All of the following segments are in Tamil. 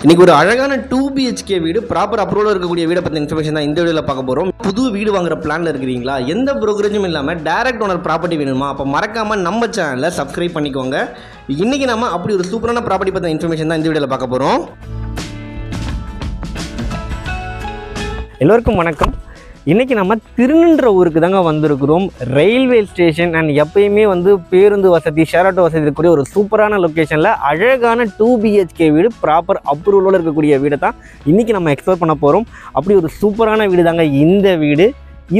இன்னைக்கு ஒரு அழகான 2 BHK வீடு ப்ராப்பர் அப்ரூவல் இருக்கக்கூடிய வீடை பற்றி இன்ஃபர்மேஷன் தான் இந்த வீடியோவில் பார்க்க போகிறோம். புது வீடு வாங்குற பிளான்ல இருக்கிறீங்களா? எந்த ப்ரோக்கரேஜும் இல்லாமல் டைரக்ட் ஓனர் ப்ராப்பர்ட்டி வேணுமா? அப்போ மறக்காமல் நம்ம சேனலை சப்ஸ்கிரைப் பண்ணிக்கோங்க. இன்றைக்கி நம்ம அப்படி ஒரு சூப்பரான ப்ராப்பர்ட்டி பற்றி இன்ஃபர்மேஷன் தான் இந்த வீடியோவில் பார்க்க போகிறோம். எல்லோருக்கும் வணக்கம். இன்றைக்கி நம்ம திருநின்ற ஊருக்கு தாங்க வந்திருக்கிறோம். ரயில்வே ஸ்டேஷன் அண்ட் எப்பயுமே பேருந்து வசதி, ஷேர் ஆட்டோ வசதி இருக்கக்கூடிய ஒரு சூப்பரான லொக்கேஷனில் அழகான 2 BHK வீடு ப்ராப்பர் அப்ரூவலோடு இருக்கக்கூடிய வீடை தான் இன்றைக்கி நம்ம எக்ஸ்ப்ளோர் பண்ண போகிறோம். அப்படி ஒரு சூப்பரான வீடு தாங்க இந்த வீடு.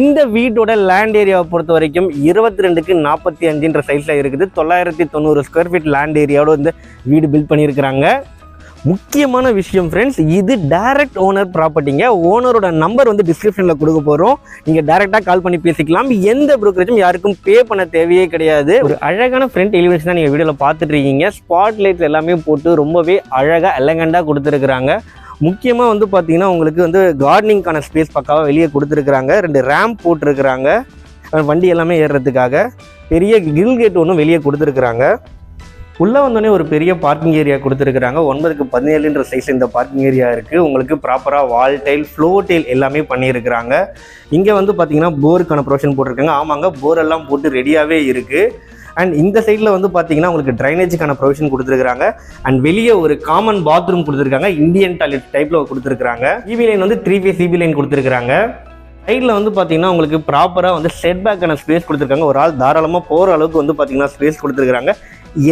இந்த வீட்டோட லேண்ட் ஏரியாவை பொறுத்த வரைக்கும் 22க்கு 45 சைஸில் இருக்குது. 990 ஸ்கொயர் ஃபீட் லேண்ட் ஏரியாவோட இந்த வீடு பில்ட் பண்ணியிருக்கிறாங்க. முக்கியமான விஷயம் ஃப்ரெண்ட்ஸ், இது டைரக்ட் ஓனர் ப்ராப்பர்ட்டிங்க. ஓனரோட நம்பர் டிஸ்கிரிப்ஷனில் கொடுக்க போகிறோம். நீங்கள் டைரெக்டாக கால் பண்ணி பேசிக்கலாம். எந்த ப்ரோக்கரேஜும் யாருக்கும் பே பண்ண தேவையே கிடையாது. ஒரு அழகான ஃப்ரண்ட் எலிவேஷன் தான் நீங்கள் வீடியோவில் பார்த்துட்டு இருக்கீங்க. ஸ்பாட் லைட்ஸ் எல்லாமே போட்டு ரொம்பவே அழகாக எலகண்டாக கொடுத்துருக்குறாங்க. முக்கியமாக பார்த்தீங்கன்னா உங்களுக்கு கார்டனிங்கான ஸ்பேஸ் பக்காவாக வெளியே கொடுத்துருக்குறாங்க. 2 ரேம்ப் போட்டிருக்கிறாங்க வண்டி எல்லாமே ஏறுறதுக்காக. பெரிய கிரில் கேட் ஒன்றும் வெளியே கொடுத்துருக்குறாங்க. உள்ளே வந்தோடனே ஒரு பெரிய பார்க்கிங் ஏரியா கொடுத்துருக்குறாங்க. 9க்கு 17 சைஸ் இந்த பார்க்கிங் ஏரியா இருக்குது. உங்களுக்கு ப்ராப்பராக வால் டைல், ஃப்ளோர் டைல் எல்லாமே பண்ணியிருக்கிறாங்க. இங்கே பார்த்தீங்கன்னா போருக்கான ப்ரொவிஷன் போட்டிருக்காங்க. ஆமாங்க, போர் எல்லாம் போட்டு ரெடியாகவே இருக்குது. அண்ட் இந்த சைடில் பார்த்தீங்கன்னா உங்களுக்கு ட்ரைனேஜுக்கான ப்ரொவிஷன் கொடுத்துருக்காங்க. அண்ட் வெளியே ஒரு காமன் பாத்ரூம் கொடுத்துருக்காங்க. இந்தியன் டாய்லெட் டைப்பில் கொடுத்துருக்காங்க. EB line 3 face EB line கொடுத்துருக்காங்க. சைடில் பார்த்தீங்கன்னா உங்களுக்கு ப்ராப்பராக செட் பேக்கான ஸ்பேஸ் கொடுத்துருக்காங்க. ஒரு ஆள் தாராளமாக போகிற அளவுக்கு பார்த்தீங்கன்னா ஸ்பேஸ் கொடுத்துருக்காங்க.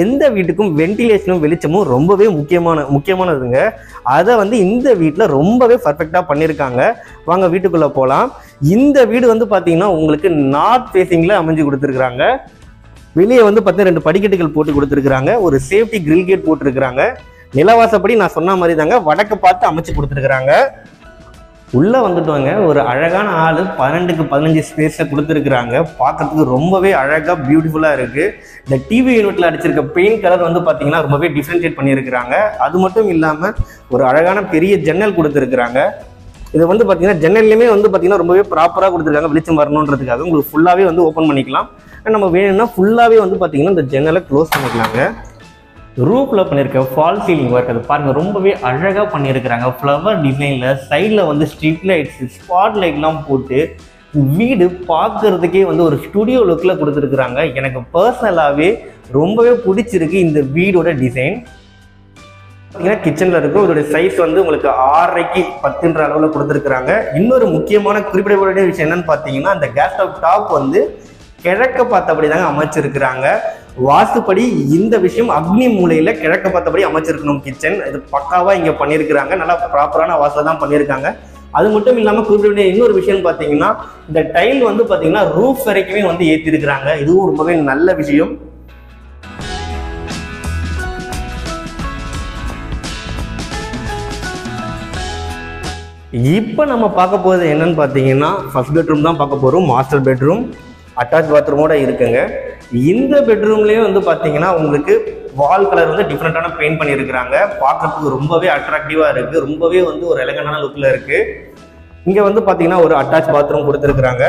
எந்த வீட்டுக்கும் வென்டிலேஷனும் வெளிச்சமும் ரொம்பவே முக்கியமானதுங்க. அதை இந்த வீட்டில் ரொம்பவே பர்ஃபெக்டாக பண்ணியிருக்காங்க. வாங்க வீட்டுக்குள்ளே போகலாம். இந்த வீடு பார்த்தீங்கன்னா உங்களுக்கு நார்த் ஃபேஸிங்கில் அமைஞ்சு கொடுத்துருக்குறாங்க. வெளியே பார்த்தீங்கன்னா 2 படிக்கட்டுகள் போட்டு கொடுத்துருக்குறாங்க. ஒரு சேஃப்டி கிரில் கேட் போட்டிருக்கிறாங்க. நிலவாசப்படி நான் சொன்ன மாதிரி தாங்க வடக்கு பார்த்து அமைச்சு கொடுத்துருக்குறாங்க. உள்ளே வந்துட்டோங்க. ஒரு அழகான ஆள் 12க்கு 15 ஸ்பேஸை கொடுத்துருக்குறாங்க. பார்க்கறதுக்கு ரொம்பவே அழகாக பியூட்டிஃபுல்லாக இருக்குது. இந்த டிவி யூனிட்டில் அடிச்சிருக்க பெயிண்ட் கலர் பார்த்தீங்கன்னா ரொம்பவே டிஃப்ரென்ஷியேட் பண்ணியிருக்கிறாங்க. அது மட்டும் இல்லாமல் ஒரு அழகான பெரிய ஜன்னல் கொடுத்துருக்குறாங்க. இது பார்த்தீங்கன்னா ஜன்னல்லையுமே பார்த்தீங்கன்னா ரொம்பவே ப்ராப்பராக கொடுத்துருக்காங்க. வெளிச்சம் வரணுன்றதுக்காக உங்களுக்கு ஃபுல்லாகவே ஓப்பன் பண்ணிக்கலாம். நம்ம வேணும்னா ஃபுல்லாகவே பார்த்தீங்கன்னா இந்த ஜன்னலை க்ளோஸ் பண்ணிக்கலாங்க. ரூஃபில் பண்ணியிருக்க ஃபால் சீலிங் ஒர்க் அது பாருங்கள், ரொம்பவே அழகாக பண்ணியிருக்கிறாங்க. ஃப்ளவர் டிசைனில் சைடில் ஸ்ட்ரீட் லைட்ஸ், ஸ்பாட் லைட்லாம் போட்டு வீடு பார்க்குறதுக்கே ஒரு ஸ்டுடியோ லுக்கில் கொடுத்துருக்குறாங்க. எனக்கு பர்சனலாகவே ரொம்பவே பிடிச்சிருக்கு இந்த வீடோட டிசைன். பார்த்தீங்கன்னா கிச்சனில் இருக்கும். இதோட சைஸ் உங்களுக்கு 6.5க்கு 10 அளவில் கொடுத்துருக்குறாங்க. இன்னொரு முக்கியமான குறிப்பிட வேண்டிய விஷயம் என்னன்னு பார்த்தீங்கன்னா, அந்த கேஸ் ஸ்டவ் டாப் கிழக்க பார்த்தபடி தாங்க அமைச்சிருக்கிறாங்க. வாஸ்துப்படி இந்த விஷயம் அக்னி மூலையில் கிழக்க பார்த்தபடி அமைச்சிருக்கணும் கிச்சன். இது பக்காவாக இங்கே பண்ணியிருக்கிறாங்க. நல்லா ப்ராப்பரான வாசல் தான் பண்ணியிருக்காங்க. அது மட்டும் இல்லாமல் குறிப்பிட வேண்டிய இன்னொரு விஷயம் பார்த்தீங்கன்னா, இந்த டைல் பார்த்தீங்கன்னா ரூஃப் வரைக்குமே ஏற்றிருக்கிறாங்க. இதுவும் ரொம்பவே நல்ல விஷயம். இப்போ நம்ம பார்க்க போகிறது என்னன்னு பார்த்தீங்கன்னா, ஃபர்ஸ்ட் பெட்ரூம் தான் பார்க்க போகிறோம். மாஸ்டர் பெட்ரூம் அட்டாச் பாத்ரூமோட இருக்குங்க. இந்த பெட்ரூம்லேயே பார்த்தீங்கன்னா உங்களுக்கு வால் கலர் டிஃப்ரெண்ட்டான பெயிண்ட் பண்ணியிருக்கிறாங்க. பார்க்கறதுக்கு ரொம்பவே அட்ராக்டிவாக இருக்குது. ரொம்பவே ஒரு எலகண்டான லுக்கில் இருக்குது. இங்கே பார்த்தீங்கன்னா ஒரு அட்டாச் பாத்ரூம் கொடுத்துருக்குறாங்க.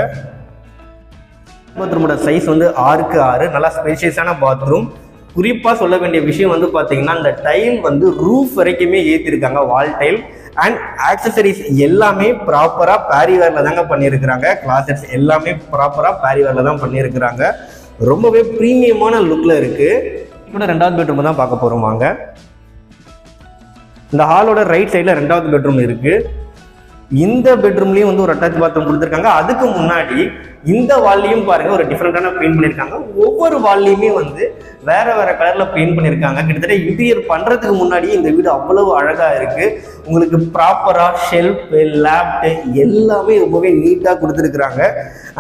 பாத்ரூமோட சைஸ் 6க்கு 6, நல்லா ஸ்பேஷியஸான பாத்ரூம். குறிப்பாக சொல்ல வேண்டிய விஷயம் பார்த்தீங்கன்னா, இந்த டைல் ரூஃப் வரைக்குமே ஏற்றிருக்காங்க, வால் டைல். அண்ட் ஆக்சசரிஸ் எல்லாமே ப்ராப்பராக பேரிவேரில் தாங்க பண்ணியிருக்கிறாங்க. கிளாசெட்ஸ் எல்லாமே ப்ராப்பராக பேரிவேரில் தான் பண்ணியிருக்கிறாங்க. ரொம்பவே ப்ரீமியமான லுக்கில் இருக்குது. இப்போ 2வது பெட்ரூம் தான் பார்க்க போகிறோம் வாங்க. இந்த ஹாலோட ரைட் சைடில் 2வது பெட்ரூம் இருக்குது. இந்த பெட்ரூம்லேயும் ஒரு அட்டாச் பாத்ரூம் கொடுத்துருக்காங்க. அதுக்கு முன்னாடி இந்த வால்லையும் பாருங்கள் ஒரு டிஃப்ரெண்ட்டான பெயிண்ட் பண்ணியிருக்காங்க. ஒவ்வொரு வால்லையுமே வேற வேற கலரில் பெயிண்ட் பண்ணியிருக்காங்க. கிட்டத்தட்ட இன்டீரியர் பண்ணுறதுக்கு முன்னாடி இந்த வீடு அவ்வளவு அழகாக இருக்குது. உங்களுக்கு ப்ராப்பராக ஷெல்ஃபு, லேப்டு எல்லாமே ரொம்பவே நீட்டாக கொடுத்துருக்குறாங்க.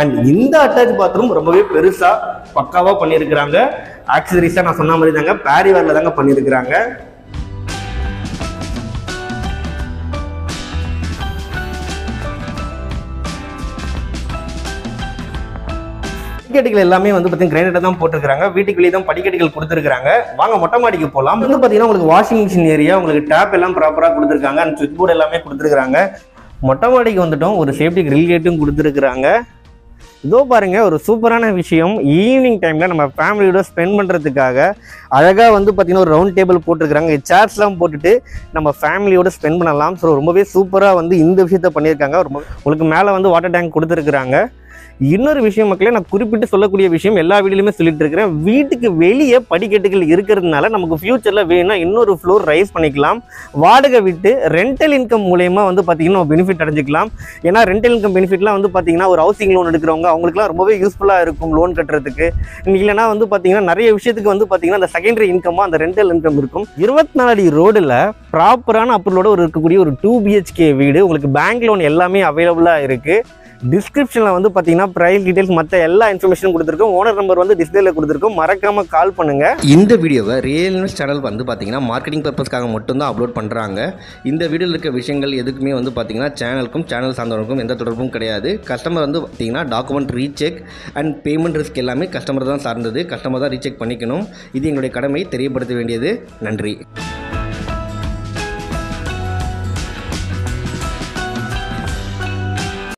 அண்ட் இந்த அட்டாச் பாத்ரூம் ரொம்பவே பெருசாக பக்காவாக பண்ணியிருக்கிறாங்க. ஆக்சசரிஸாக நான் சொன்ன மாதிரி தாங்க பேரிவேரில் தாங்க பண்ணியிருக்கிறாங்க. படிக்கட்டுகள் எல்லாமே பார்த்தீங்கன்னா கிரைனேட்டை தான் போட்டிருக்காங்க. வீட்டுக்கு வெளியே தான் படிக்கட்டுகள் கொடுத்துருக்காங்க. வாங்க மொட்டை மாடிக்கு போகலாம். பார்த்தீங்கன்னா உங்களுக்கு வாஷிங் மிஷின் ஏரியா, உங்களுக்கு டேப் எல்லாம் ப்ராப்பராக கொடுத்துருக்காங்க. அண்ட் சுவிட்ச் போர்டு எல்லாமே கொடுத்துருக்காங்க. மொட்டை மாடிக்கு வந்துட்டோம். ஒரு சேஃப்டி கிரில் கேட்டும் கொடுத்துருக்குறாங்க. இதோ பாருங்கள் ஒரு சூப்பரான விஷயம், ஈவினிங் டைமில் நம்ம ஃபேமிலியோட ஸ்பெண்ட் பண்ணுறதுக்காக அழகாக வந்து பார்த்திங்கன்னா ஒரு ரவுண்ட் டேபிள் போட்டிருக்கிறாங்க. சேர்ஸ்லாம் போட்டுட்டு நம்ம ஃபேமிலியோட ஸ்பெண்ட் பண்ணலாம். ஸோ ரொம்பவே சூப்பராக வந்து இந்த விஷயத்த பண்ணியிருக்காங்க. உங்களுக்கு மேலே வந்து வாட்டர் டேங்க் கொடுத்துருக்குறாங்க. இன்னொரு விஷயம் மக்களே, நான் குறிப்பிட்டு சொல்லக்கூடிய விஷயம் எல்லா வீடியோலையுமே சொல்லிட்டு இருக்கிறேன், வீட்டுக்கு வெளியே படிக்கட்டுகள் இருக்கிறதுனால நமக்கு ஃபியூச்சரில் வேணும்னா இன்னொரு ஃப்ளோர் ரைஸ் பண்ணிக்கலாம். வாடகை விட்டு ரெண்டல் இன்கம் மூலயமா வந்து பார்த்திங்கன்னா பெனிஃபிட் அடைஞ்சிக்கலாம். ஏன்னா ரெண்டல் இன்கம் பெனிஃபிட்லாம் வந்து பார்த்திங்கன்னா ஒரு ஹவுசிங் லோன் எடுக்கிறவங்க அவங்களுக்குலாம் ரொம்பவே யூஸ்ஃபுல்லாக இருக்கும் லோன் கட்டுறதுக்கு. இல்லைனா வந்து பார்த்திங்கன்னா நிறைய விஷயத்துக்கு வந்து பார்த்திங்கன்னா அந்த செகண்டரி இன்கமாக அந்த ரெண்டல் இன்கம் இருக்கும். 24 அடி ரோடில் ப்ராப்பரான அப்ரூவலோட இருக்கக்கூடிய ஒரு 2 BHK வீடு, உங்களுக்கு பேங்க் லோன் எல்லாமே அவைலபிளாக இருக்குது. டிஸ்கிரிப்ஷனில் வந்து பார்த்தீங்கன்னா ப்ரைஸ் டீடைல்ஸ் மற்ற எல்லா இன்ஃபர்மேஷனும் கொடுத்துருக்கோம். ஓனர் நம்பர் வந்து டிஸ்பிளேல கொடுத்துருக்கோம், மறக்காமல் கால் பண்ணுங்கள். இந்த வீடியோவை ரியல் இன்வெஸ்ட் சேனல் வந்து பார்த்தீங்கன்னா மார்க்கெட்டிங் பர்பஸ்க்காக மட்டும்தான் அப்லோட் பண்ணுறாங்க. இந்த வீடியோவில் இருக்க விஷயங்கள் எதுக்குமே வந்து பார்த்தீங்கன்னா சேனலுக்கும் சேனல் சார்ந்தவருக்கும் எந்த தொடர்பும் கிடையாது. கஸ்டமர் வந்து பார்த்தீங்கன்னா document recheck and payment risk எல்லாமே கஸ்டமர் தான் சார்ந்தது. கஸ்டமர் தான் ரீசெக் பண்ணிக்கணும். இது எங்களுடைய கடமை, தெரியப்படுத்த வேண்டியது. நன்றி.